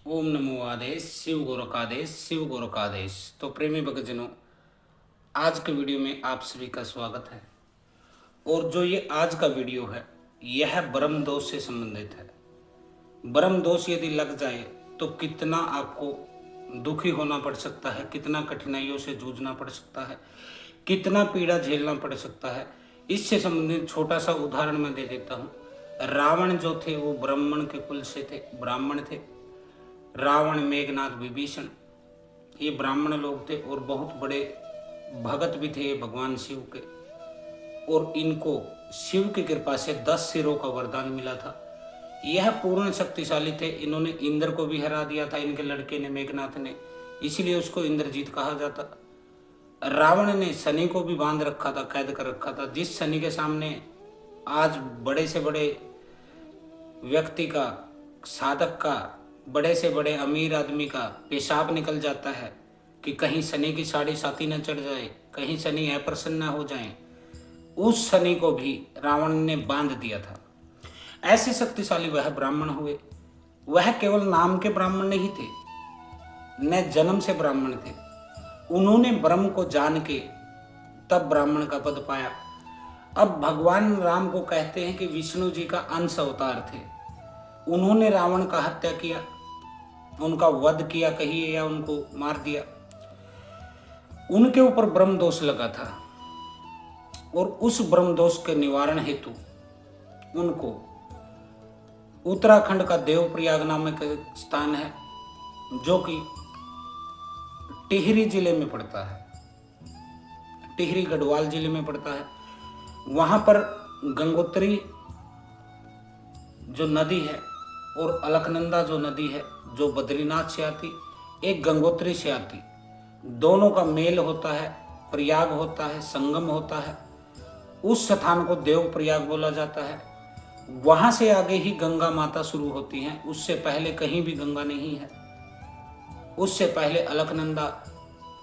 ओम नमो आदेश शिव गोरकादेश शिव गोरकादेश। तो प्रेमी भक्तजनों, आज के वीडियो में आप सभी का स्वागत है। और जो ये आज का वीडियो है यह ब्रह्म दोष से संबंधित है। ब्रह्म दोष यदि लग जाए तो कितना आपको दुखी होना पड़ सकता है, कितना कठिनाइयों से जूझना पड़ सकता है, कितना पीड़ा झेलना पड़ सकता है। इससे संबंधित छोटा सा उदाहरण मैं दे देता हूँ। रावण जो थे वो ब्राह्मण के कुल से थे, ब्राह्मण थे। रावण, मेघनाथ, विभीषण ये ब्राह्मण लोग थे और बहुत बड़े भगत भी थे भगवान शिव के। और इनको शिव की कृपा से 10 सिरों का वरदान मिला था। यह पूर्ण शक्तिशाली थे। इन्होंने इंद्र को भी हरा दिया था, इनके लड़के ने, मेघनाथ ने, इसीलिए उसको इंद्रजीत कहा जाता। रावण ने शनि को भी बांध रखा था, कैद कर रखा था। जिस शनि के सामने आज बड़े से बड़े व्यक्ति का, साधक का, बड़े से बड़े अमीर आदमी का पेशाब निकल जाता है कि कहीं शनि की साढ़े साती न चढ़ जाए, कहीं शनि अप्रसन्न न हो जाए, उस शनि को भी रावण ने बांध दिया था। ऐसे शक्तिशाली वह ब्राह्मण हुए। वह केवल नाम के ब्राह्मण नहीं थे, न जन्म से ब्राह्मण थे। उन्होंने ब्रह्म को जान के तब ब्राह्मण का पद पाया। अब भगवान राम को कहते हैं कि विष्णु जी का अंश अवतार थे। उन्होंने रावण का हत्या किया, उनका वध किया कहिए, या उनको मार दिया। उनके ऊपर ब्रह्म दोष लगा था और उस ब्रह्म दोष के निवारण हेतु उनको उत्तराखंड का देवप्रयाग नामक स्थान है, जो कि टिहरी जिले में पड़ता है, टिहरी गढ़वाल जिले में पड़ता है। वहां पर गंगोत्री जो नदी है और अलकनंदा जो नदी है, जो बद्रीनाथ से आती, एक गंगोत्री से आती, दोनों का मेल होता है, प्रयाग होता है, संगम होता है। उस स्थान को देव प्रयाग बोला जाता है। वहां से आगे ही गंगा माता शुरू होती हैं। उससे पहले कहीं भी गंगा नहीं है। उससे पहले अलकनंदा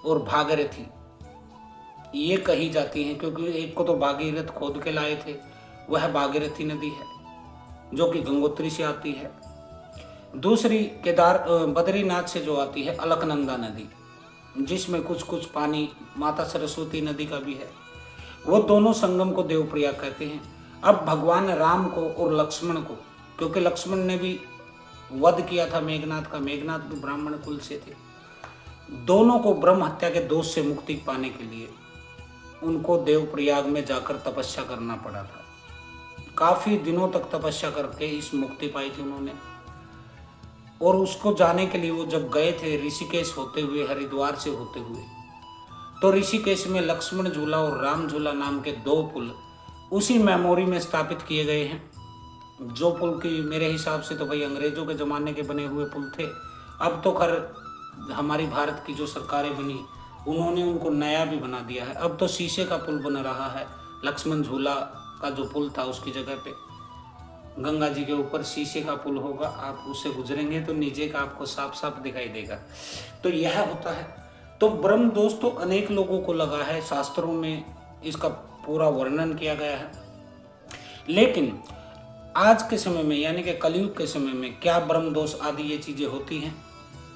और भागीरथी ये कही जाती हैं, क्योंकि एक को तो भागीरथ खोद के लाए थे, वह भागीरथी नदी है जो कि गंगोत्री से आती है। दूसरी बद्रीनाथ से जो आती है अलकनंदा नदी, जिसमें कुछ कुछ पानी माता सरस्वती नदी का भी है। वो दोनों संगम को देवप्रयाग कहते हैं। अब भगवान राम को और लक्ष्मण को, क्योंकि लक्ष्मण ने भी वध किया था मेघनाथ का, मेघनाथ भी ब्राह्मण कुल से थे, दोनों को ब्रह्म हत्या के दोष से मुक्ति पाने के लिए उनको देवप्रयाग में जाकर तपस्या करना पड़ा था। काफी दिनों तक तपस्या करके इस मुक्ति पाई थी उन्होंने। और उसको जाने के लिए वो जब गए थे ऋषिकेश होते हुए, हरिद्वार से होते हुए, तो ऋषिकेश में लक्ष्मण झूला और राम झूला नाम के 2 पुल उसी मेमोरी में स्थापित किए गए हैं। जो पुल की मेरे हिसाब से तो भाई अंग्रेजों के ज़माने के बने हुए पुल थे। अब तो खैर हमारी भारत की जो सरकारें बनी उन्होंने उनको नया भी बना दिया है। अब तो शीशे का पुल बन रहा है। लक्ष्मण झूला का जो पुल था उसकी जगह पे गंगा जी के ऊपर शीशे का पुल होगा। आप उससे गुजरेंगे तो नीचे का आपको साफ साफ दिखाई देगा। तो यह होता है। तो ब्रह्म दोष तो अनेक लोगों को लगा है, शास्त्रों में इसका पूरा वर्णन किया गया है। लेकिन आज के समय में, यानी कि कलयुग के समय में, क्या ब्रह्म दोष आदि ये चीज़ें होती हैं?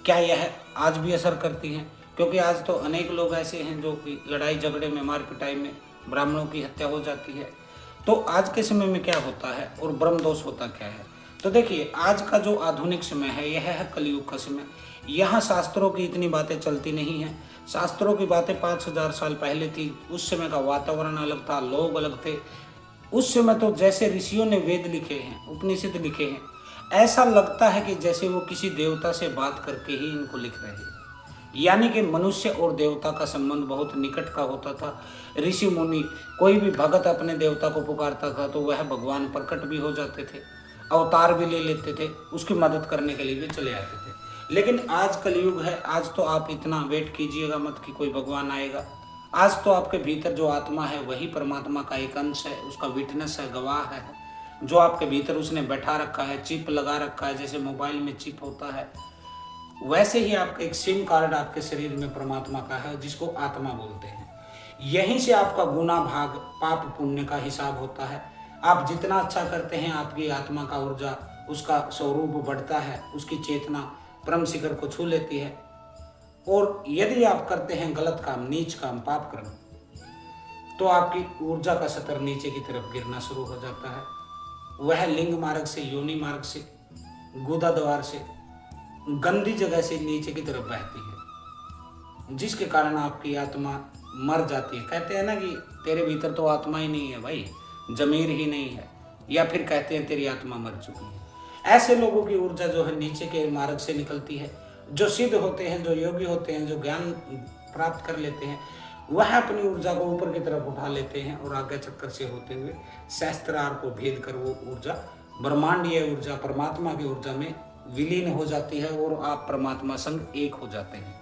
क्या यह आज भी असर करती हैं? क्योंकि आज तो अनेक लोग ऐसे हैं जो कि लड़ाई झगड़े में, मार पिटाई में ब्राह्मणों की हत्या हो जाती है। तो आज के समय में क्या होता है और ब्रह्म दोष होता क्या है? तो देखिए, आज का जो आधुनिक समय है यह है कलयुग का समय। यहाँ शास्त्रों की इतनी बातें चलती नहीं हैं। शास्त्रों की बातें 5000 साल पहले थी। उस समय का वातावरण अलग था, लोग अलग थे। उस समय तो जैसे ऋषियों ने वेद लिखे हैं, उपनिषद लिखे हैं, ऐसा लगता है कि जैसे वो किसी देवता से बात करके ही इनको लिख रहे हैं। यानी कि मनुष्य और देवता का संबंध बहुत निकट का होता था। ऋषि मुनि, कोई भी भगत अपने देवता को पुकारता था तो वह भगवान प्रकट भी हो जाते थे, अवतार भी ले लेते थे, उसकी मदद करने के लिए भी चले आते थे। लेकिन आज कलयुग है। आज तो आप इतना वेट कीजिएगा मत कि कोई भगवान आएगा। आज तो आपके भीतर जो आत्मा है वही परमात्मा का एक अंश है, उसका विटनेस है, गवाह है। जो आपके भीतर उसने बैठा रखा है, चिप लगा रखा है, जैसे मोबाइल में चिप होता है, वैसे ही आपका एक सिम कार्ड आपके शरीर में परमात्मा का है, जिसको आत्मा बोलते हैं। यहीं से आपका गुना भाग, पाप पुण्य का हिसाब होता है। आप जितना अच्छा करते हैं, आपकी आत्मा का ऊर्जा, उसका स्वरूप बढ़ता है, उसकी चेतना परम शिखर को छू लेती है। और यदि आप करते हैं गलत काम, नीच काम, पाप कर्म, तो आपकी ऊर्जा का स्तर नीचे की तरफ गिरना शुरू हो जाता है। वह लिंग मार्ग से, योनि मार्ग से, गुदा द्वार से, गंदी जगह से नीचे की तरफ बहती है, जिसके कारण आपकी आत्मा मर जाती है। कहते हैं ना कि तेरे भीतर तो आत्मा ही नहीं है भाई, जमीर ही नहीं है, या फिर कहते हैं तेरी आत्मा मर चुकी है। ऐसे लोगों की ऊर्जा जो है नीचे के मार्ग से निकलती है। जो सिद्ध होते हैं, जो योगी होते हैं, जो ज्ञान प्राप्त कर लेते हैं, वह अपनी ऊर्जा को ऊपर की तरफ उठा लेते हैं और आगे चक्कर से होते हुए सहस्त्रार को भेद कर वो ऊर्जा, ब्रह्मांडीय ऊर्जा, परमात्मा की ऊर्जा में विलीन हो जाती है और आप परमात्मा संग एक हो जाते हैं।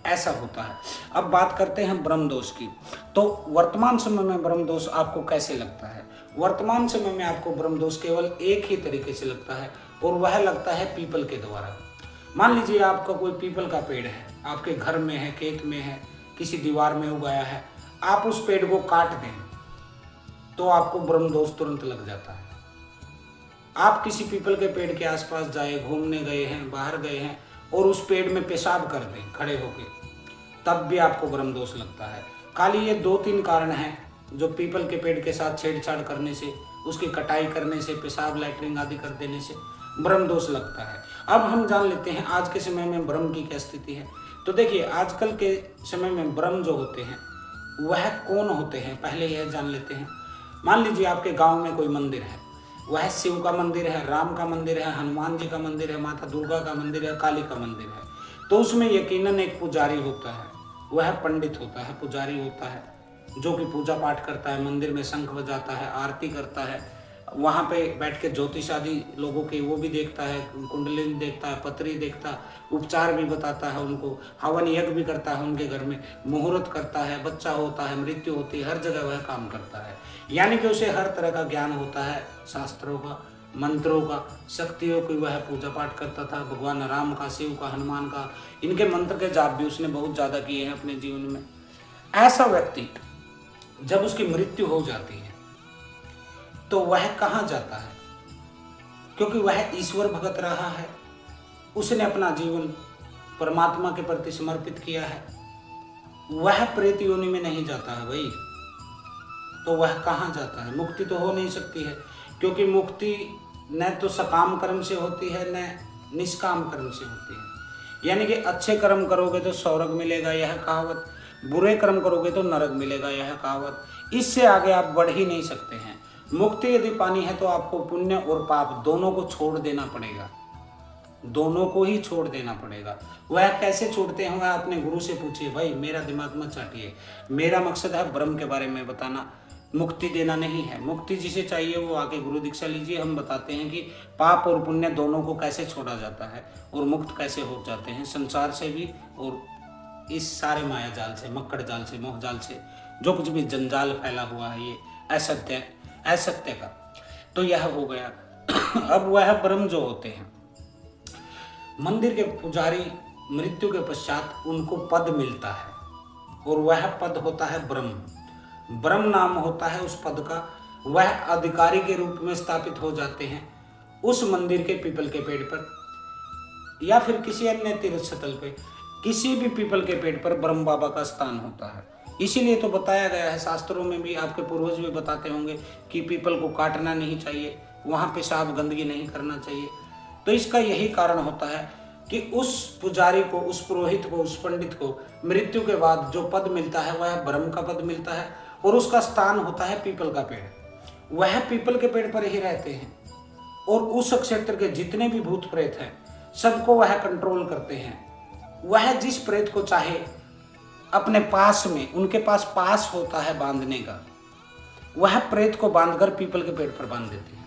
ऐसा होता है। अब बात करते हैं ब्रह्म दोष की। तो वर्तमान समय में ब्रह्म दोष आपको कैसे लगता है? वर्तमान समय में आपको ब्रह्म दोष केवल एक ही तरीके से लगता है, और वह लगता है पीपल के द्वारा। मान लीजिए आपका कोई पीपल का पेड़ है, आपके घर में है, खेत में है, किसी दीवार में उगाया है, आप उस पेड़ को काट दें तो आपको ब्रह्म दोष तुरंत लग जाता है। आप किसी पीपल के पेड़ के आसपास जाए, घूमने गए हैं, बाहर गए हैं, और उस पेड़ में पेशाब कर दें खड़े होके, तब भी आपको ब्रह्म दोष लगता है। खाली ये 2-3 कारण हैं जो पीपल के पेड़ के साथ छेड़छाड़ करने से, उसकी कटाई करने से, पेशाब लैट्रिन आदि कर देने से ब्रह्म दोष लगता है। अब हम जान लेते हैं आज के समय में ब्रह्म की क्या स्थिति है। तो देखिए, आजकल के समय में ब्रह्म जो होते हैं वह कौन होते हैं, पहले यह जान लेते हैं। मान लीजिए आपके गांव में कोई मंदिर है, वह शिव का मंदिर है, राम का मंदिर है, हनुमान जी का मंदिर है, माता दुर्गा का मंदिर है, काली का मंदिर है। तो उसमें यकीनन एक पुजारी होता है, वह पंडित होता है, पुजारी होता है, जो कि पूजा पाठ करता है, मंदिर में शंख बजाता है, आरती करता है, वहाँ पे बैठ के ज्योतिष आदि लोगों के वो भी देखता है, कुंडलिनी देखता है, पत्री देखता है, उपचार भी बताता है उनको, हवन यज्ञ भी करता है उनके घर में, मुहूर्त करता है, बच्चा होता है, मृत्यु होती है, हर जगह वह काम करता है। यानी कि उसे हर तरह का ज्ञान होता है, शास्त्रों का, मंत्रों का, शक्तियों की वह पूजा पाठ करता था। भगवान राम का, शिव का, हनुमान का, इनके मंत्र के जाप भी उसने बहुत ज़्यादा किए हैं अपने जीवन में। ऐसा व्यक्ति जब उसकी मृत्यु हो जाती है तो वह कहाँ जाता है? क्योंकि वह ईश्वर भगत रहा है, उसने अपना जीवन परमात्मा के प्रति समर्पित किया है, वह प्रेत योनि में नहीं जाता है भाई। तो वह कहाँ जाता है? मुक्ति तो हो नहीं सकती है, क्योंकि मुक्ति न तो सकाम कर्म से होती है, न निष्काम कर्म से होती है। यानी कि अच्छे कर्म करोगे तो स्वर्ग मिलेगा, यह कहावत, बुरे कर्म करोगे तो नरक मिलेगा, यह कहावत। इससे आगे आप बढ़ ही नहीं सकते हैं। मुक्ति यदि पानी है तो आपको पुण्य और पाप दोनों को छोड़ देना पड़ेगा, दोनों को ही छोड़ देना पड़ेगा। वह कैसे छोड़ते हैं, वह अपने गुरु से पूछिए। भाई मेरा दिमाग मत चाटिए, मेरा मकसद है ब्रह्म के बारे में बताना, मुक्ति देना नहीं है। मुक्ति जिसे चाहिए वो आके गुरु दीक्षा लीजिए, हम बताते हैं कि पाप और पुण्य दोनों को कैसे छोड़ा जाता है और मुक्त कैसे हो जाते हैं, संसार से भी और इस सारे माया जाल से, मक्कड़ जाल से, मोह जाल से, जो कुछ भी जंजाल फैला हुआ है ये असत्य का। तो यह हो गया। अब वह ब्रह्म जो होते हैं, मंदिर के पुजारी मृत्यु के पश्चात उनको पद मिलता है और वह पद होता है ब्रह्म। ब्रह्म नाम होता है उस पद का। वह अधिकारी के रूप में स्थापित हो जाते हैं उस मंदिर के पीपल के पेड़ पर, या फिर किसी अन्य तीर्थ स्थल पे, किसी भी पीपल के पेड़ पर ब्रह्म बाबा का स्थान होता है। इसीलिए तो बताया गया है, शास्त्रों में भी, आपके पूर्वज भी बताते होंगे कि पीपल को काटना नहीं चाहिए, वहाँ पेशाब गंदगी नहीं करना चाहिए। तो इसका यही कारण होता है कि उस पुजारी को, उस पुरोहित को, उस पंडित को मृत्यु के बाद जो पद मिलता है वह ब्रह्म का पद मिलता है और उसका स्थान होता है पीपल का पेड़। वह पीपल के पेड़ पर ही रहते हैं और उस क्षेत्र के जितने भी भूत प्रेत हैं सबको वह कंट्रोल करते हैं। वह जिस प्रेत को चाहे अपने पास में, उनके पास पास होता है बांधने का, वह प्रेत को बांधकर पीपल के पेड़ पर बांध देते हैं।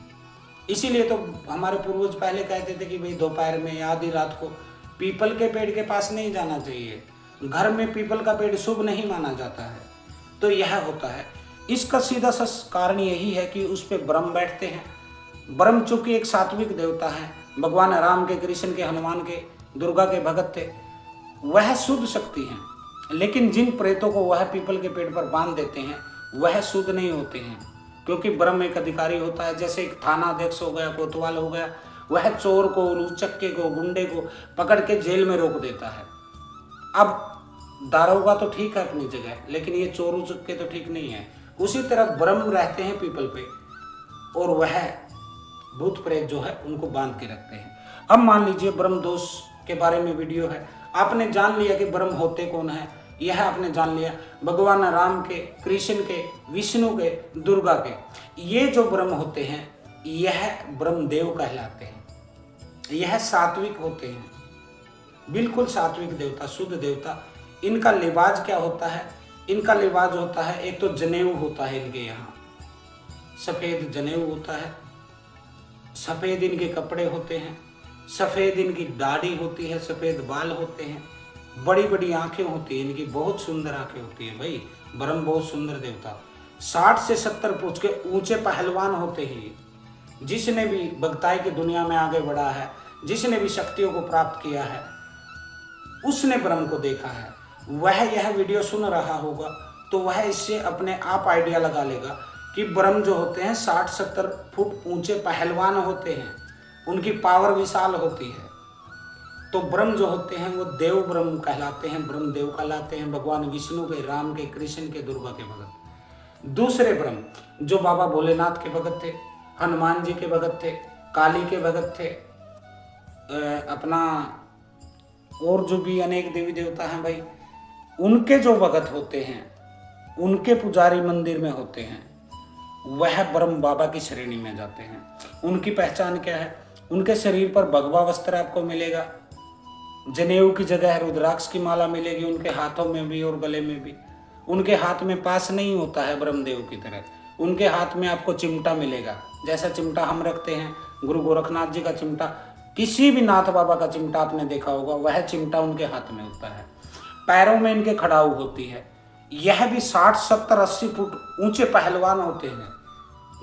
इसीलिए तो हमारे पूर्वज पहले कहते थे कि भाई दोपहर में या आधी रात को पीपल के पेड़ के पास नहीं जाना चाहिए, घर में पीपल का पेड़ शुभ नहीं माना जाता है। तो यह होता है। इसका सीधा सा कारण यही है कि उस पर ब्रह्म बैठते हैं। ब्रह्म चूंकि एक सात्विक देवता है, भगवान राम के, कृष्ण के, हनुमान के, दुर्गा के भगत थे, वह शुद्ध शक्ति हैं। लेकिन जिन प्रेतों को वह पीपल के पेड़ पर बांध देते हैं वह शुद्ध नहीं होते हैं, क्योंकि ब्रह्म एक अधिकारी होता है। जैसे एक थाना अध्यक्ष हो गया, कोतवाल हो गया, वह चोर को, लुचक्के को, गुंडे को पकड़ के जेल में रोक देता है। अब दारोगा तो ठीक है अपनी जगह, लेकिन ये चोर उचक्के तो ठीक नहीं है। उसी तरह ब्रह्म रहते हैं पीपल पे, और वह भूत प्रेत जो है उनको बांध के रखते हैं। अब मान लीजिए ब्रह्म दोष के बारे में वीडियो है, आपने जान लिया कि ब्रह्म होते कौन है, यह आपने जान लिया भगवान राम के, कृष्ण के, विष्णु के, दुर्गा के। ये जो ब्रह्म होते हैं यह ब्रह्मदेव कहलाते हैं। यह सात्विक होते हैं, बिल्कुल सात्विक देवता, शुद्ध देवता। इनका लिबाज क्या होता है? इनका लिबाज होता है, एक तो जनेऊ होता है इनके यहाँ, सफेद जनेऊ होता है, सफेद इनके कपड़े होते हैं, सफेद इनकी दाढ़ी होती है, सफेद बाल होते हैं, बड़ी बड़ी आंखें होती हैं इनकी, बहुत सुंदर आंखें होती हैं। भाई ब्रह्म बहुत सुंदर देवता। 60 से 70 फुट के ऊंचे पहलवान होते हैं। जिसने भी भक्ताई की दुनिया में आगे बढ़ा है, जिसने भी शक्तियों को प्राप्त किया है, उसने ब्रह्म को देखा है। वह यह वीडियो सुन रहा होगा तो वह इससे अपने आप आइडिया लगा लेगा कि ब्रह्म जो होते हैं 60-70 फुट ऊंचे पहलवान होते हैं, उनकी पावर विशाल होती है। तो ब्रह्म जो होते हैं वो देव ब्रह्म कहलाते हैं, ब्रह्मदेव कहलाते हैं, भगवान विष्णु के, राम के, कृष्ण के, दुर्गा के भगत। दूसरे ब्रह्म जो बाबा भोलेनाथ के भगत थे, हनुमान जी के भगत थे, काली के भगत थे, अपना और जो भी अनेक देवी देवता हैं भाई, उनके जो भगत होते हैं, उनके पुजारी मंदिर में होते हैं, वह ब्रह्म बाबा की श्रेणी में जाते हैं। उनकी पहचान क्या है? उनके शरीर पर भगवा वस्त्र आपको मिलेगा, जनेऊ की जगह रुद्राक्ष की माला मिलेगी, उनके हाथों में भी और गले में भी। उनके हाथ में पास नहीं होता है ब्रह्मदेव की तरह, उनके हाथ में आपको चिमटा मिलेगा, जैसा चिमटा हम रखते हैं, गुरु गोरखनाथ जी का चिमटा, किसी भी नाथ बाबा का चिमटा आपने देखा होगा, वह चिमटा उनके हाथ में होता है। पैरों में इनके खड़ाऊ होती है। यह भी 60, 70, 80 फुट ऊंचे पहलवान होते हैं।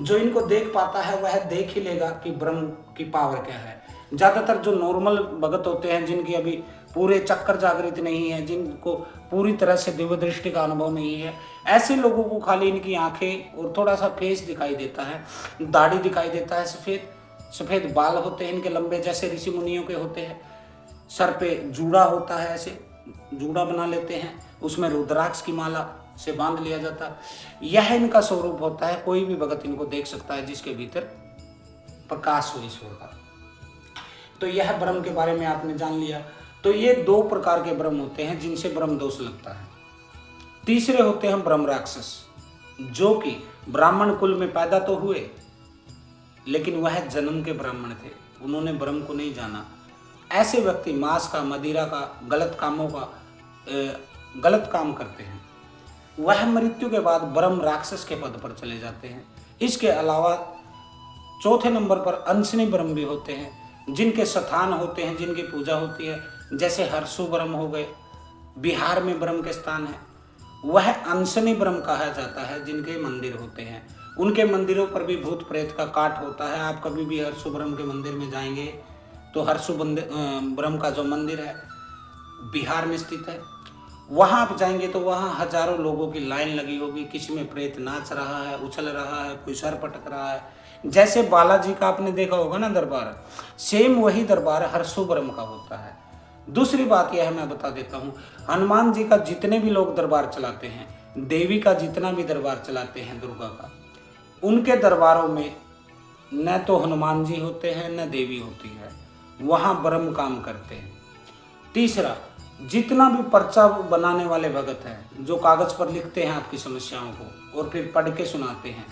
जो इनको देख पाता है वह देख ही लेगा कि ब्रह्म की पावर क्या है। ज़्यादातर जो नॉर्मल भगत होते हैं, जिनकी अभी पूरे चक्कर जागृत नहीं है, जिनको पूरी तरह से दिव्य दृष्टि का अनुभव नहीं है, ऐसे लोगों को खाली इनकी आंखें और थोड़ा सा फेस दिखाई देता है, दाढ़ी दिखाई देता है, सफ़ेद सफ़ेद बाल होते हैं इनके लंबे, जैसे ऋषि मुनियों के होते हैं। सर पे जूड़ा होता है, ऐसे जूड़ा बना लेते हैं, उसमें रुद्राक्ष की माला से बांध लिया जाता है। यह इनका स्वरूप होता है। कोई भी भगत इनको देख सकता है जिसके भीतर प्रकाश हो ईश्वर का। तो यह ब्रह्म के बारे में आपने जान लिया। तो ये 2 प्रकार के ब्रह्म होते हैं जिनसे ब्रह्म दोष लगता है। तीसरे होते हैं ब्रह्म राक्षस, जो कि ब्राह्मण कुल में पैदा तो हुए, लेकिन वह जन्म के ब्राह्मण थे, उन्होंने ब्रह्म को नहीं जाना। ऐसे व्यक्ति मांस का, मदिरा का, गलत कामों का गलत काम करते हैं। वह मृत्यु के बाद ब्रह्म राक्षस के पद पर चले जाते हैं। इसके अलावा चौथे नंबर पर अंशनी ब्रह्म भी होते हैं, जिनके स्थान होते हैं, जिनकी पूजा होती है, जैसे हर्षु ब्रह्म हो गए, बिहार में ब्रह्म के स्थान है, वह अंशनी ब्रह्म कहा जाता है, जिनके मंदिर होते हैं। उनके मंदिरों पर भी भूत प्रेत का काट होता है। आप कभी भी हर्षु ब्रह्म के मंदिर में जाएंगे तो हर्षु ब्रह्म का जो मंदिर है बिहार में स्थित है, वहाँ आप जाएंगे तो वहाँ हजारों लोगों की लाइन लगी होगी। किसी में प्रेत नाच रहा है, उछल रहा है, कोई सर पटक रहा है। जैसे बालाजी का आपने देखा होगा ना दरबार, सेम वही दरबार हर्षु ब्रह्म का होता है। दूसरी बात यह मैं बता देता हूँ, हनुमान जी का जितने भी लोग दरबार चलाते हैं, देवी का जितना भी दरबार चलाते हैं, दुर्गा का, उनके दरबारों में न तो हनुमान जी होते हैं न देवी होती है, वहाँ ब्रह्म काम करते हैं। तीसरा, जितना भी पर्चा बनाने वाले भगत हैं, जो कागज पर लिखते हैं आपकी समस्याओं को और फिर पढ़ के सुनाते हैं,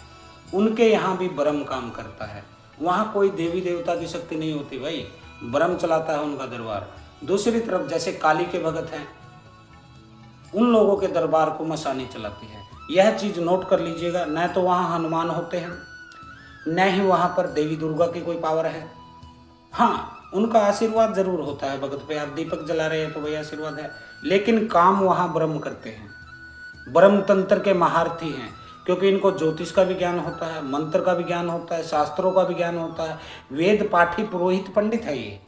उनके यहाँ भी ब्रह्म काम करता है। वहाँ कोई देवी देवता की शक्ति नहीं होती भाई, ब्रह्म चलाता है उनका दरबार। दूसरी तरफ जैसे काली के भगत हैं, उन लोगों के दरबार को मसानी चलाती है। यह चीज़ नोट कर लीजिएगा, न तो वहाँ हनुमान होते हैं, न ही वहाँ पर देवी दुर्गा की कोई पावर है। हाँ, उनका आशीर्वाद जरूर होता है भगत पे। आप दीपक जला रहे हैं तो वही आशीर्वाद है, लेकिन काम वहाँ ब्रह्म करते हैं। ब्रह्म तंत्र के महारथी हैं, क्योंकि इनको ज्योतिष का भी ज्ञान होता है, मंत्र का भी ज्ञान होता है, शास्त्रों का भी ज्ञान होता है। वेद पाठी पुरोहित पंडित है ये।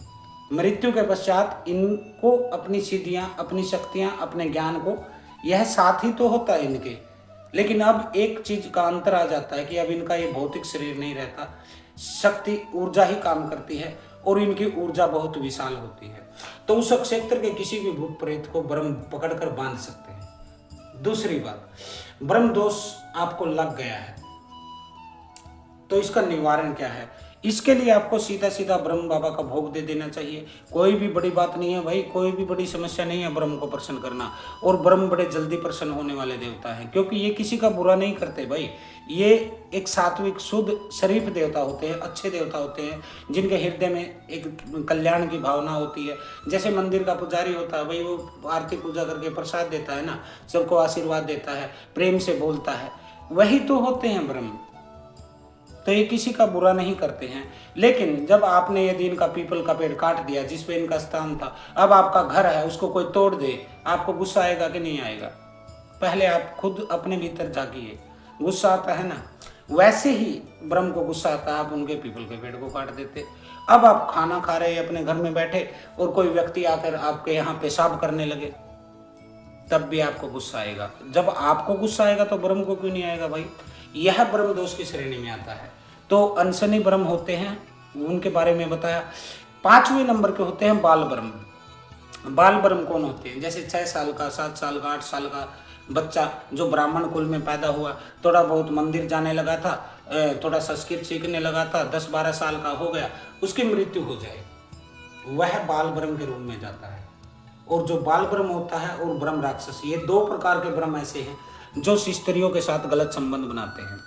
मृत्यु के पश्चात इनको अपनी सिद्धियाँ, अपनी शक्तियाँ, अपने ज्ञान को, यह साथ ही तो होता है इनके। लेकिन अब एक चीज का अंतर आ जाता है कि अब इनका ये भौतिक शरीर नहीं रहता, शक्ति ऊर्जा ही काम करती है। और इनकी ऊर्जा बहुत विशाल होती है। तो उस क्षेत्र के किसी भी भूत प्रेत को ब्रह्म पकड़कर बांध सकते हैं। दूसरी बात, ब्रह्म दोष आपको लग गया है तो इसका निवारण क्या है? इसके लिए आपको सीधा सीधा ब्रह्म बाबा का भोग दे देना चाहिए। कोई भी बड़ी बात नहीं है भाई, कोई भी बड़ी समस्या नहीं है ब्रह्म को प्रसन्न करना। और ब्रह्म बड़े जल्दी प्रसन्न होने वाले देवता हैं, क्योंकि ये किसी का बुरा नहीं करते भाई। ये एक सात्विक शुद्ध शरीफ देवता होते हैं, अच्छे देवता होते हैं, जिनके हृदय में एक कल्याण की भावना होती है। जैसे मंदिर का पुजारी होता है भाई, वो आरती पूजा करके प्रसाद देता है ना, सबको आशीर्वाद देता है, प्रेम से बोलता है, वही तो होते हैं ब्रह्म। तो ये किसी का बुरा नहीं करते हैं। लेकिन जब आपने यदि इनका पीपल का पेड़ काट दिया जिस पे इनका स्थान था, अब आपका घर है, उसको कोई तोड़ दे, आपको गुस्सा आएगा कि नहीं आएगा? पहले आप खुद अपने भीतर जागिए। गुस्सा आता है ना, वैसे ही ब्रह्म को गुस्सा आता है, आप उनके पीपल के पेड़ को काट देते। अब आप खाना खा रहे अपने घर में बैठे और कोई व्यक्ति आकर आपके यहाँ पेशाब करने लगे, तब भी आपको गुस्सा आएगा। जब आपको गुस्सा आएगा तो ब्रह्म को क्यों नहीं आएगा भाई? यह ब्रह्म दोष की श्रेणी में आता है। तो अनशनी ब्रह्म होते हैं, उनके बारे में बताया। 5वें नंबर के होते हैं बाल ब्रह्म। बाल ब्रह्म कौन होते हैं? जैसे 6 साल का, 7 साल का, 8 साल का बच्चा जो ब्राह्मण कुल में पैदा हुआ, थोड़ा बहुत मंदिर जाने लगा था, थोड़ा संस्कृत सीखने लगा था, 10-12 साल का हो गया, उसकी मृत्यु हो जाए, वह बाल ब्रह्म के रूप में जाता है। और जो बाल ब्रह्म होता है और ब्रह्म राक्षस, ये 2 प्रकार के ब्रह्म ऐसे हैं जो स्त्रियों के साथ गलत संबंध बनाते हैं।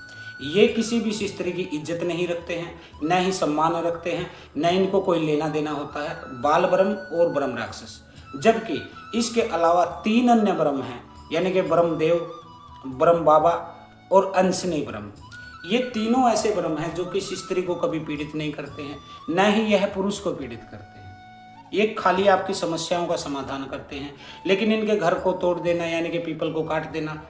ये किसी भी स्त्री की इज्जत नहीं रखते हैं, न ही सम्मान रखते हैं, न इनको कोई लेना देना होता है। बाल ब्रह्म और ब्रह्म राक्षस। जबकि इसके अलावा 3 अन्य ब्रह्म हैं, यानी कि ब्रह्म देव, ब्रह्म बाबा और अंशनी ब्रह्म। ये तीनों ऐसे ब्रह्म हैं जो किसी स्त्री को कभी पीड़ित नहीं करते हैं, न ही यह पुरुष को पीड़ित करते हैं। ये खाली आपकी समस्याओं का समाधान करते हैं। लेकिन इनके घर को तोड़ देना, यानी कि पीपल को काट देना,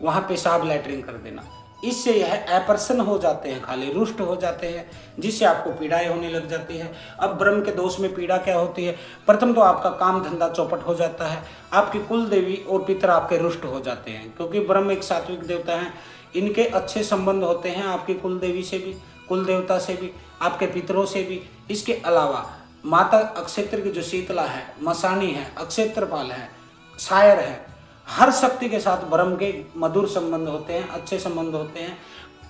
वहाँ पेशाब लैट्रिन कर देना, इससे यह अप्रसन्न हो जाते हैं, खाली रुष्ट हो जाते हैं, जिससे आपको पीड़ाएं होने लग जाती है। अब ब्रह्म के दोष में पीड़ा क्या होती है? प्रथम तो आपका काम धंधा चौपट हो जाता है, आपकी कुल देवी और पितर आपके रुष्ट हो जाते हैं, क्योंकि ब्रह्म एक सात्विक देवता है। इनके अच्छे संबंध होते हैं आपकी कुल देवी से भी, कुल देवता से भी, आपके पितरों से भी। इसके अलावा माता अक्षेत्र की जो शीतला है, मसानी है, अक्षेत्रपाल है, शायर है, हर शक्ति के साथ ब्रह्म के मधुर संबंध होते हैं, अच्छे संबंध होते हैं।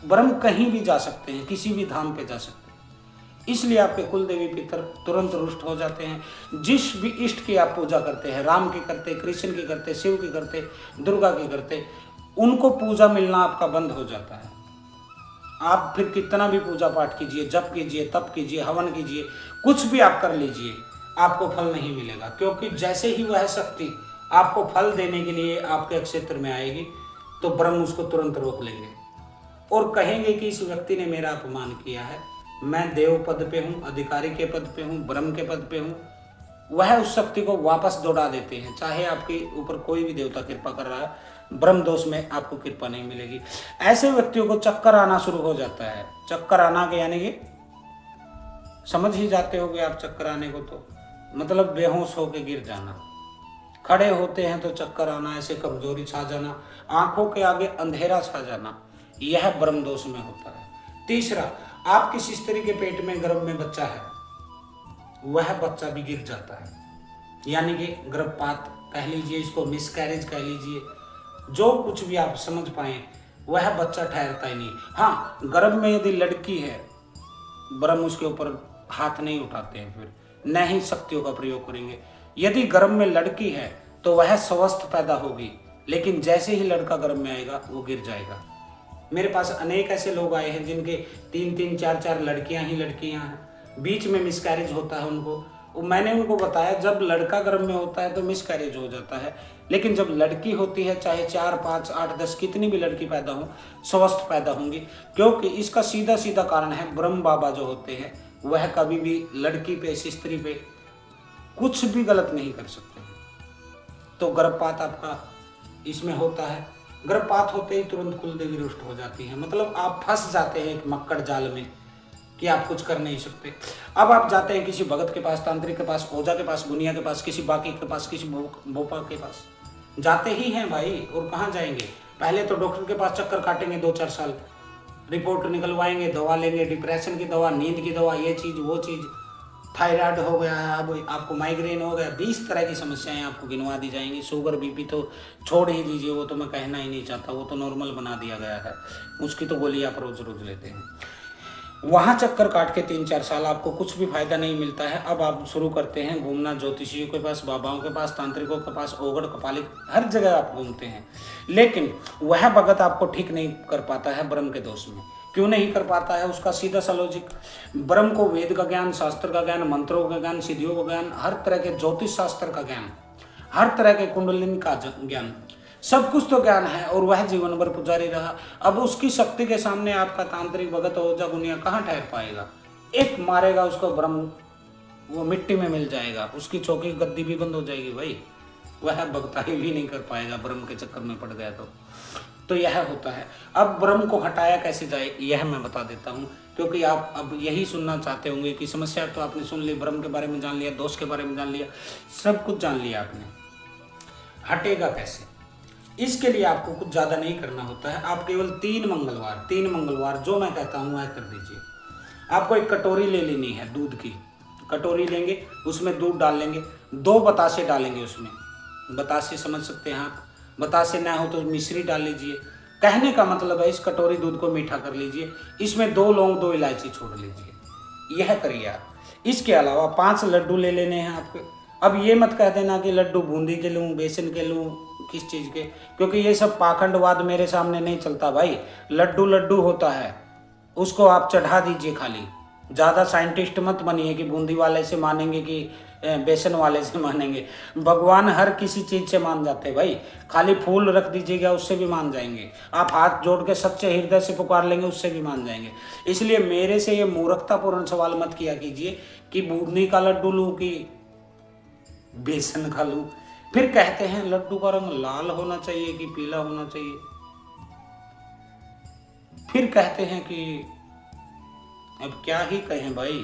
ब्रह्म कहीं भी जा सकते हैं, किसी भी धाम पे जा सकते हैं, इसलिए आपके कुल देवी पितर तुरंत रुष्ट हो जाते हैं। जिस भी इष्ट की आप पूजा करते हैं, राम की करते, कृष्ण की करते, शिव की करते, दुर्गा की करते, उनको पूजा मिलना आपका बंद हो जाता है। आप फिर कितना भी पूजा पाठ कीजिए, जप कीजिए, तप कीजिए, हवन कीजिए, कुछ भी आप कर लीजिए, आपको फल नहीं मिलेगा। क्योंकि जैसे ही वह शक्ति आपको फल देने के लिए आपके क्षेत्र में आएगी तो ब्रह्म उसको तुरंत रोक लेंगे और कहेंगे कि इस व्यक्ति ने मेरा अपमान किया है, मैं देव पद पे हूँ, अधिकारी के पद पे हूँ, ब्रह्म के पद पे हूँ। वह उस शक्ति को वापस दौड़ा देते हैं। चाहे आपके ऊपर कोई भी देवता कृपा कर रहा है, ब्रह्म दोष में आपको कृपा नहीं मिलेगी। ऐसे व्यक्तियों को चक्कर आना शुरू हो जाता है। चक्कर आना के यानी कि समझ ही जाते होगे आप चक्कर आने को, तो मतलब बेहोश होके गिर जाना, खड़े होते हैं तो चक्कर आना, ऐसे कमजोरी छा जाना, आंखों के आगे अंधेरा छा जाना, यह ब्रह्म दोष में होता है। तीसरा, आप किसी स्त्री के पेट में गर्भ में बच्चा है, वह बच्चा भी गिर जाता है, यानी कि गर्भपात कह लीजिए, इसको मिसकैरेज कह लीजिए, जो कुछ भी आप समझ पाए, वह बच्चा ठहरता ही नहीं। हाँ, गर्भ में यदि लड़की है, ब्रह्म उसके ऊपर हाथ नहीं उठाते हैं, फिर न ही शक्तियों का प्रयोग करेंगे। यदि गर्भ में लड़की है तो वह स्वस्थ पैदा होगी, लेकिन जैसे ही लड़का गर्भ में आएगा वो गिर जाएगा। मेरे पास अनेक ऐसे लोग आए हैं जिनके 3-3, 4-4 लड़कियां ही लड़कियां हैं, बीच में मिसकैरेज होता है उनको। मैंने उनको बताया जब लड़का गर्भ में होता है तो मिसकैरेज हो जाता है, लेकिन जब लड़की होती है, चाहे 4, 5, 8, 10 कितनी भी लड़की पैदा हो, स्वस्थ पैदा होंगी। क्योंकि इसका सीधा सीधा कारण है, ब्रह्म बाबा जो होते हैं वह कभी भी लड़की पे, स्त्री पे कुछ भी गलत नहीं कर सकते। तो गर्भपात आपका इसमें होता है। गर्भपात होते ही तुरंत कुल देवी रुष्ट हो जाती है, मतलब आप फंस जाते हैं एक मक्कड़ जाल में कि आप कुछ कर नहीं सकते। अब आप जाते हैं किसी भगत के पास, तांत्रिक के पास, ओझा के पास, गुनिया के पास, किसी बाकी के पास, किसी बोपा के पास जाते ही हैं भाई। और कहाँ जाएंगे? पहले तो डॉक्टर के पास चक्कर काटेंगे 2-4 साल, रिपोर्ट निकलवाएंगे, दवा लेंगे, डिप्रेशन की दवा, नींद की दवा, ये चीज़ वो चीज़, थायराइड हो गया है, अब आपको माइग्रेन हो गया, 20 तरह की समस्याएं आपको गिनवा दी जाएंगी। शुगर बीपी तो छोड़ ही दीजिए, वो तो मैं कहना ही नहीं चाहता, वो तो नॉर्मल बना दिया गया है, उसकी तो गोली आप रोज रोज लेते हैं। वहाँ चक्कर काट के 3-4 साल आपको कुछ भी फायदा नहीं मिलता है। अब आप शुरू करते हैं घूमना ज्योतिषियों के पास, बाबाओं के पास, तांत्रिकों के पास, ओगड़ कपालिक, हर जगह आप घूमते हैं, लेकिन वह भगत आपको ठीक नहीं कर पाता है ब्रह्म के दोष में। क्यों नहीं कर पाता है? उसका सीधा सा लॉजिक, ब्रह्म को वेद का ज्ञान, शास्त्र का ज्ञान, मंत्रों का ज्ञान, सिद्धियों का ज्ञान, हर तरह के ज्योतिष शास्त्र का ज्ञान, हर तरह के कुंडलिनी का ज्ञान, सब कुछ तो ज्ञान है, और वह जीवन भर पुजारी रहा। अब उसकी शक्ति के सामने आपका तांत्रिक भगत ओझा गुनिया कहाँ ठहर पाएगा? एक मारेगा उसको ब्रह्म, वो मिट्टी में मिल जाएगा, उसकी चौकी गद्दी भी बंद हो जाएगी भाई, वह भगताई भी नहीं कर पाएगा ब्रह्म के चक्कर में पड़ गया तो यह होता है। अब ब्रह्म को हटाया कैसे जाए यह मैं बता देता हूँ, क्योंकि आप अब यही सुनना चाहते होंगे कि समस्या तो आपने सुन ली, ब्रह्म के बारे में जान लिया, दोष के बारे में जान लिया, सब कुछ जान लिया आपने, हटेगा कैसे? इसके लिए आपको कुछ ज़्यादा नहीं करना होता है। आप केवल 3 मंगलवार जो मैं कहता हूँ वह कर दीजिए। आपको एक कटोरी ले लेनी है, दूध की कटोरी लेंगे, उसमें दूध डाल लेंगे, 2 बतासे डालेंगे उसमें, बतासे समझ सकते हैं आप, बतासे ना हो तो मिश्री डाल लीजिए। कहने का मतलब है इस कटोरी दूध को मीठा कर लीजिए, इसमें 2 लौंग 2 इलायची छोड़ लीजिए, यह करिए आप। इसके अलावा 5 लड्डू ले लेने हैं आपके। अब ये मत कह देना कि लड्डू बूंदी के लूँ, बेसन के लूँ, किस चीज़ के, क्योंकि ये सब पाखंडवाद मेरे सामने नहीं चलता भाई। लड्डू लड्डू होता है, उसको आप चढ़ा दीजिए खाली। ज़्यादा साइंटिस्ट मत बनिए कि बूंदी वाले से मानेंगे कि बेसन वाले से मानेंगे। भगवान हर किसी चीज़ से मान जाते हैं भाई, खाली फूल रख दीजिएगा उससे भी मान जाएंगे। आप हाथ जोड़ के सच्चे हृदय से पुकार लेंगे उससे भी मान जाएंगे। इसलिए मेरे से ये मूर्खतापूर्ण सवाल मत किया कीजिए कि बूंदी का लड्डू लूँ कि बेसन का लूँ। फिर कहते हैं लड्डू का रंग लाल होना चाहिए कि पीला होना चाहिए। फिर कहते हैं कि अब क्या ही कहें भाई,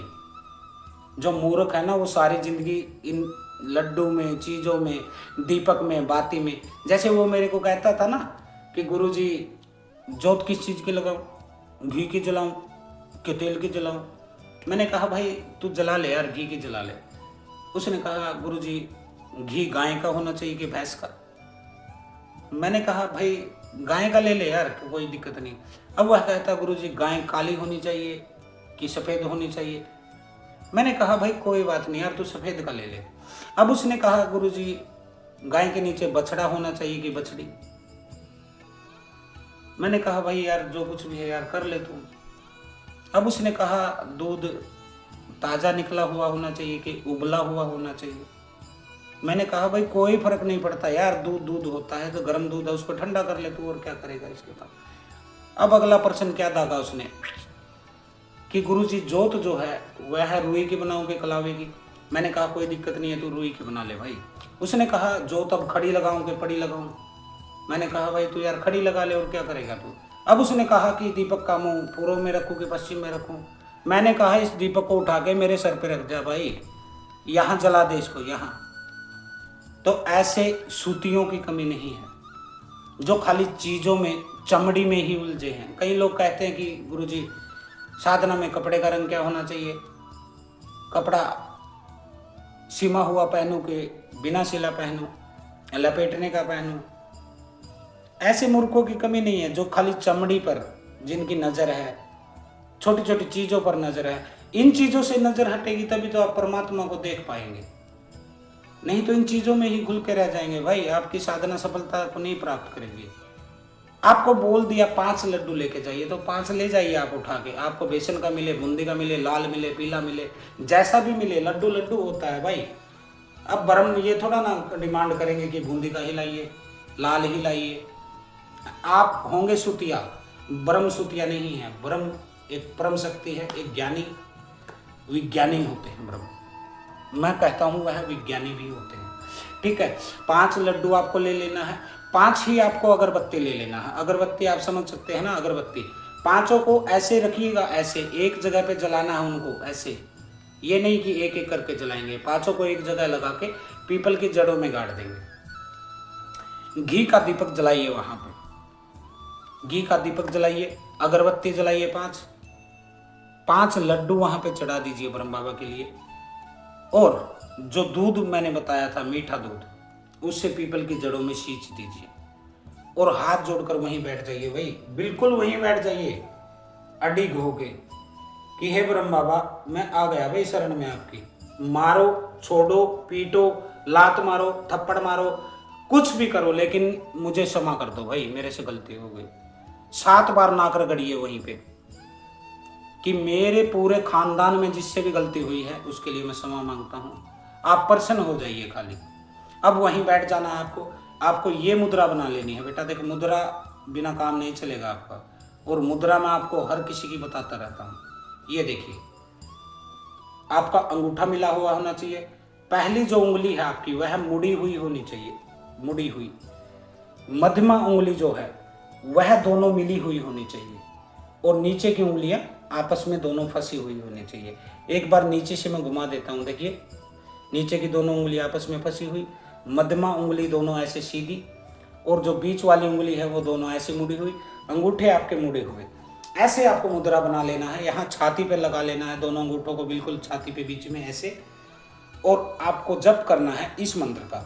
जो मूर्ख है ना वो सारी जिंदगी इन लड्डू में, चीज़ों में, दीपक में, बाती में। जैसे वो मेरे को कहता था ना कि गुरुजी जोत किस चीज़ की लगाऊं, घी की जलाऊं कि तेल की जलाऊं। मैंने कहा भाई तू जला ले यार, घी की जला ले। उसने कहा गुरुजी घी गाय का होना चाहिए कि भैंस का। मैंने कहा भाई गाय का ले ले यार, कोई दिक्कत नहीं। अब वह कहता गुरुजी गाय काली होनी चाहिए कि सफ़ेद होनी चाहिए। मैंने कहा भाई कोई बात नहीं यार, तू सफ़ेद का ले ले। अब उसने कहा गुरुजी गाय के नीचे बछड़ा होना चाहिए कि बछड़ी। मैंने कहा भाई यार जो कुछ भी है यार कर ले तू। अब उसने कहा दूध ताज़ा निकला हुआ होना चाहिए कि उबला हुआ होना चाहिए। मैंने कहा भाई कोई फर्क नहीं पड़ता यार, दूध दूध होता है, तो गर्म दूध है उसको ठंडा कर ले तू, और क्या करेगा इसके बाद। अब अगला प्रश्न क्या दागा उसने कि गुरुजी जोत जो है वह है रुई की बनाओगे कलावे की। मैंने कहा कोई दिक्कत नहीं है, तू रुई की बना ले भाई। उसने कहा जोत अब खड़ी लगाऊं कि पड़ी लगाऊं। मैंने कहा भाई तू यार खड़ी लगा ले, और क्या करेगा तू। अब उसने कहा कि दीपक का मुंह पूर्व में रखूं कि पश्चिम में रखूं। मैंने कहा इस दीपक को उठा के मेरे सर पे रख जा भाई, यहाँ जला दे इसको यहाँ। तो ऐसे सूतियों की कमी नहीं है जो खाली चीज़ों में, चमड़ी में ही उलझे हैं। कई लोग कहते हैं कि गुरुजी साधना में कपड़े का रंग क्या होना चाहिए, कपड़ा सीमा हुआ पहनूं कि बिना सिला पहनूं, लपेटने का पहनूं। ऐसे मूर्खों की कमी नहीं है जो खाली चमड़ी पर जिनकी नज़र है, छोटी छोटी चीज़ों पर नज़र है। इन चीज़ों से नज़र हटेगी तभी तो आप परमात्मा को देख पाएंगे, नहीं तो इन चीज़ों में ही घुल के रह जाएंगे भाई। आपकी साधना सफलता को नहीं प्राप्त करेगी। आपको बोल दिया 5 लड्डू लेके जाइए तो 5 ले जाइए आप उठा के। आपको बेसन का मिले, बूंदी का मिले, लाल मिले, पीला मिले, जैसा भी मिले, लड्डू लड्डू होता है भाई। अब ब्रह्म ये थोड़ा ना डिमांड करेंगे कि बूंदी का ही लाइए, लाल ही लाइए। आप होंगे सुतिया, ब्रह्म सुतिया नहीं है। ब्रह्म एक परम शक्ति है, एक ज्ञानी विज्ञानी होते हैं ब्रह्म। मैं कहता हूँ वह विज्ञानी भी होते हैं। ठीक है, 5 लड्डू आपको ले लेना है, 5 ही आपको अगरबत्ती ले लेना है। अगरबत्ती आप समझ सकते हैं ना, अगरबत्ती 5 को ऐसे रखिएगा, ऐसे एक जगह पे जलाना है उनको, ऐसे। ये नहीं कि एक एक करके जलाएंगे, 5 को एक जगह लगा के पीपल की जड़ों में गाड़ देंगे। घी का दीपक जलाइए वहां पे, घी का दीपक जलाइए, अगरबत्ती जलाइए, 5 लड्डू वहां पे चढ़ा दीजिए ब्रह्म बाबा के लिए। और जो दूध मैंने बताया था मीठा दूध, उससे पीपल की जड़ों में सींच दीजिए और हाथ जोड़कर वहीं बैठ जाइए भाई, बिल्कुल वहीं बैठ जाइए अडिग होके कि हे ब्रह्म बाबा मैं आ गया भाई शरण में आपकी। मारो, छोड़ो, पीटो, लात मारो, थप्पड़ मारो, कुछ भी करो, लेकिन मुझे क्षमा कर दो भाई, मेरे से गलती हो गई। 7 बार नाक रगड़िए वहीं पे कि मेरे पूरे खानदान में जिससे भी गलती हुई है उसके लिए मैं क्षमा मांगता हूँ। आप प्रसन्न हो जाइए खाली। अब वहीं बैठ जाना है आपको। आपको ये मुद्रा बना लेनी है बेटा। देख, मुद्रा बिना काम नहीं चलेगा आपका, और मुद्रा मैं आपको हर किसी की बताता रहता हूँ। ये देखिए, आपका अंगूठा मिला हुआ होना चाहिए। पहली जो उंगली है आपकी वह मुड़ी हुई होनी चाहिए, मुड़ी हुई। मध्यमा उंगली जो है वह दोनों मिली हुई होनी चाहिए, और नीचे की उंगलियां आपस में दोनों फंसी हुई होनी चाहिए। एक बार नीचे से मैं घुमा देता हूं, देखिए नीचे की दोनों उंगली आपस में फंसी हुई, मध्यमा उंगली दोनों ऐसे सीधी, और जो बीच वाली उंगली है वो दोनों ऐसे मुड़ी हुई, अंगूठे आपके मुड़े हुए। ऐसे आपको मुद्रा बना लेना है। यहाँ छाती पे लगा लेना है दोनों अंगूठों को, बिल्कुल छाती पे बीच में ऐसे। और आपको जप करना है इस मंत्र का,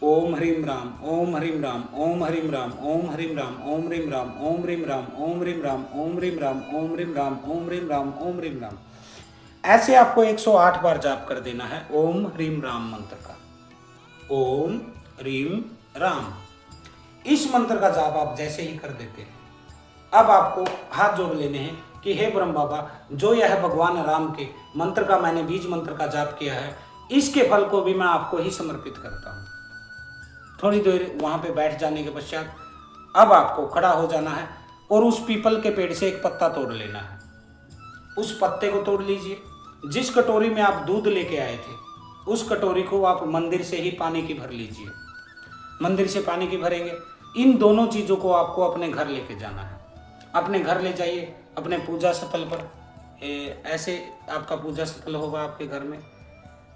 ओम ह्रीम राम, ओम ह्रीम राम, ओम ह्रीम राम, ओम ह्रीम राम, ओम ह्रीम राम, ओम ह्रीम राम, ओम ह्रीम राम, ओम ह्रीम राम, ओम ह्रीम राम, ओम ह्रीम राम, ओम ह्रीम राम। ऐसे आपको 108 बार जाप कर देना है ओम ह्रीम राम मंत्र का। ओम ह्रीम राम, इस मंत्र का जाप आप जैसे ही कर देते हैं, अब आपको हाथ जोड़ लेने हैं कि हे ब्रह्म बाबा, जो यह भगवान राम के मंत्र का मैंने बीज मंत्र का जाप किया है, इसके फल को भी मैं आपको ही समर्पित करता हूँ। थोड़ी देर वहां पे बैठ जाने के पश्चात अब आपको खड़ा हो जाना है और उस पीपल के पेड़ से एक पत्ता तोड़ लेना है। उस पत्ते को तोड़ लीजिए। जिस कटोरी में आप दूध लेके आए थे उस कटोरी को आप मंदिर से ही पानी की भर लीजिए। मंदिर से पानी की भरेंगे। इन दोनों चीज़ों को आपको अपने घर लेके जाना है। अपने घर ले जाइए, अपने पूजा स्थल पर। ऐसे आपका पूजा स्थल होगा आपके घर में,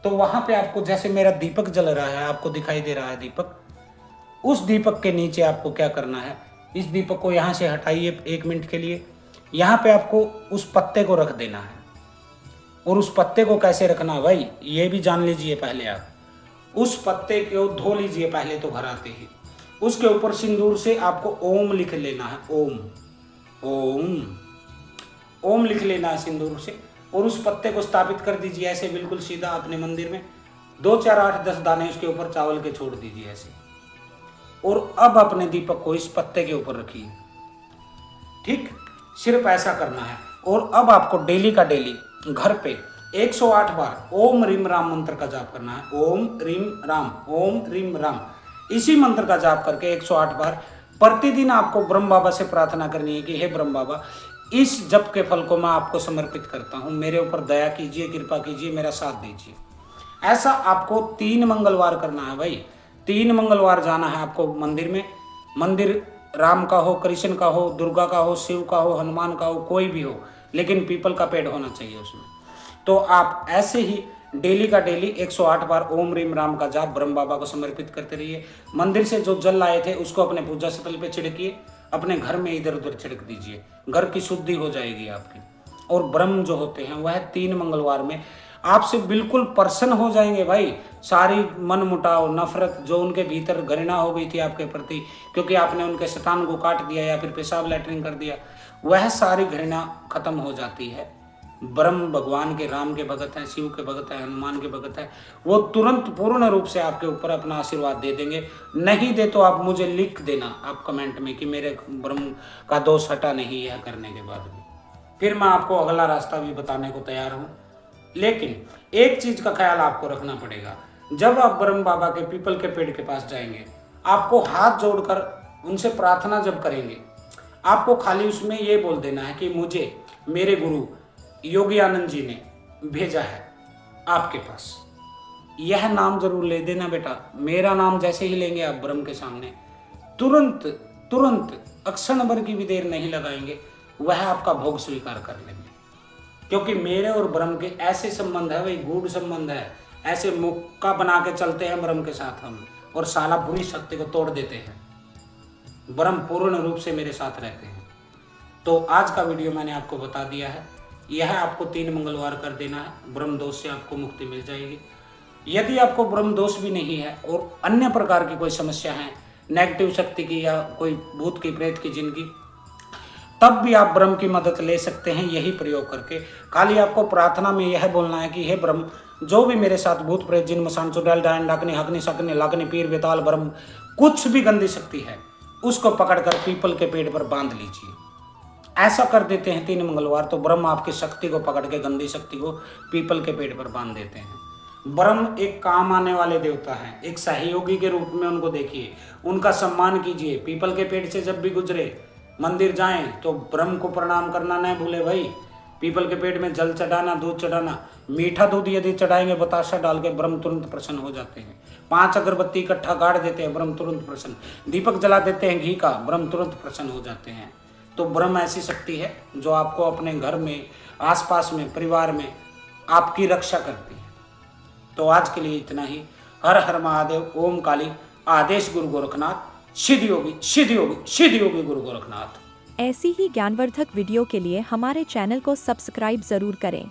तो वहाँ पे आपको, जैसे मेरा दीपक जल रहा है, आपको दिखाई दे रहा है दीपक, उस दीपक के नीचे आपको क्या करना है, इस दीपक को यहाँ से हटाइए 1 मिनट के लिए। यहाँ पे आपको उस पत्ते को रख देना है। और उस पत्ते को कैसे रखना है भाई, ये भी जान लीजिए पहले आप। उस पत्ते को धो लीजिए पहले तो घर आते ही। उसके ऊपर सिंदूर से आपको ओम लिख लेना है। ओम ओम ओम लिख लेना है सिंदूर से, और उस पत्ते को स्थापित कर दीजिए ऐसे बिल्कुल सीधा अपने मंदिर में। 2 4 8 10 दाने उसके ऊपर चावल के छोड़ दीजिए ऐसे। और अब अपने दीपक को इस पत्ते के ऊपर रखिए। ठीक, सिर्फ ऐसा करना है। और अब आपको डेली का डेली घर पे 108 बार ओम रीम राम मंत्र का जाप करना है। ओम रीम राम, ओम रीम राम, इसी मंत्र का जाप करके 108 बार प्रतिदिन आपको ब्रह्म बाबा से प्रार्थना करनी है कि हे ब्रह्म बाबा, इस जप के फल को मैं आपको समर्पित करता हूँ, मेरे ऊपर दया कीजिए, कृपा कीजिए, मेरा साथ दीजिए। ऐसा आपको 3 मंगलवार करना है भाई। 3 मंगलवार जाना है आपको मंदिर में। मंदिर राम का हो, कृष्ण का हो, दुर्गा का हो, शिव का हो, हनुमान का हो, कोई भी हो, लेकिन पीपल का पेड़ होना चाहिए उसमें। तो आप ऐसे ही डेली का डेली 108 बार ओम रीम राम का जाप ब्रह्म बाबा को समर्पित करते रहिए। मंदिर से जो जल लाए थे उसको अपने पूजा स्थल पे छिड़किए, अपने घर में इधर उधर छिड़क दीजिए। घर की शुद्धि हो जाएगी आपकी। और ब्रह्म जो होते हैं वह 3 मंगलवार में आपसे बिल्कुल प्रसन्न हो जाएंगे भाई। सारी मन मुटाव, नफरत जो उनके भीतर घृणा हो गई थी आपके प्रति, क्योंकि आपने उनके शैतान को काट दिया या फिर पेशाब लैट्रिन कर दिया, वह सारी घृणा खत्म हो जाती है। ब्रह्म भगवान के, राम के भगत हैं, शिव के भगत हैं, हनुमान के भगत हैं, वो तुरंत पूर्ण रूप से आपके ऊपर अपना आशीर्वाद दे देंगे। नहीं दे तो आप मुझे लिख देना आप कमेंट में कि मेरे ब्रह्म का दोष हटा नहीं है करने के बाद भी, फिर मैं आपको अगला रास्ता भी बताने को तैयार हूँ। लेकिन एक चीज का ख्याल आपको रखना पड़ेगा, जब आप ब्रह्म बाबा के पीपल के पेड़ के पास जाएंगे, आपको हाथ जोड़कर उनसे प्रार्थना जब करेंगे, आपको खाली उसमें ये बोल देना है कि मुझे मेरे गुरु योगी आनंद जी ने भेजा है आपके पास। यह नाम जरूर ले देना बेटा। मेरा नाम जैसे ही लेंगे आप ब्रह्म के सामने, तुरंत तुरंत अक्षण भर की भी देर नहीं लगाएंगे, वह आपका भोग स्वीकार कर लेंगे। क्योंकि मेरे और ब्रह्म के ऐसे संबंध है, वही गूढ़ संबंध है। ऐसे मुक्का बना के चलते हैं ब्रह्म के साथ हम, और साला बुरी शक्ति को तोड़ देते हैं। ब्रह्म पूर्ण रूप से मेरे साथ रहते हैं। तो आज का वीडियो मैंने आपको बता दिया है। यह आपको 3 मंगलवार कर देना है। ब्रह्म दोष से आपको मुक्ति मिल जाएगी। यदि आपको ब्रह्म दोष भी नहीं है और अन्य प्रकार की कोई समस्या है, नेगेटिव शक्ति की या कोई भूत की, प्रेत की, जिनकी, तब भी आप ब्रह्म की मदद ले सकते हैं यही प्रयोग करके। खाली आपको प्रार्थना में यह बोलना है कि हे ब्रह्म, जो भी मेरे साथ भूत प्रेत जिन मसान चुड़ैल डायन डाकनी हकनी सकनी लाकनी पीर बेताल ब्रह्म कुछ भी गंदी शक्ति है, उसको पकड़कर पीपल के पेड़ पर बांध लीजिए। ऐसा कर देते हैं 3 मंगलवार, तो ब्रह्म आपकी शक्ति को पकड़ के, गंदी शक्ति को पीपल के पेड़ पर बांध देते हैं। ब्रह्म एक काम आने वाले देवता हैं, एक सहयोगी के रूप में उनको देखिए, उनका सम्मान कीजिए। पीपल के पेड़ से जब भी गुजरे, मंदिर जाएं तो ब्रह्म को प्रणाम करना न भूले भाई। पीपल के पेड़ में जल चढ़ाना, दूध चढ़ाना, मीठा दूध यदि चढ़ाएंगे बताशा डाल के, ब्रह्म तुरंत प्रसन्न हो जाते हैं। 5 अगरबत्ती इकट्ठा गाड़ देते हैं, ब्रह्म तुरंत प्रसन्न। दीपक जला देते हैं घी का, ब्रह्म तुरंत प्रसन्न हो जाते हैं। तो ब्रह्म ऐसी शक्ति है जो आपको अपने घर में, आसपास में, परिवार में आपकी रक्षा करती है। तो आज के लिए इतना ही। हर हर महादेव, ओम काली, आदेश गुरु गोरखनाथ, सिद्ध योगी सिद्ध योगी सिद्ध योगी गुरु गोरखनाथ। ऐसी ही ज्ञानवर्धक वीडियो के लिए हमारे चैनल को सब्सक्राइब जरूर करें।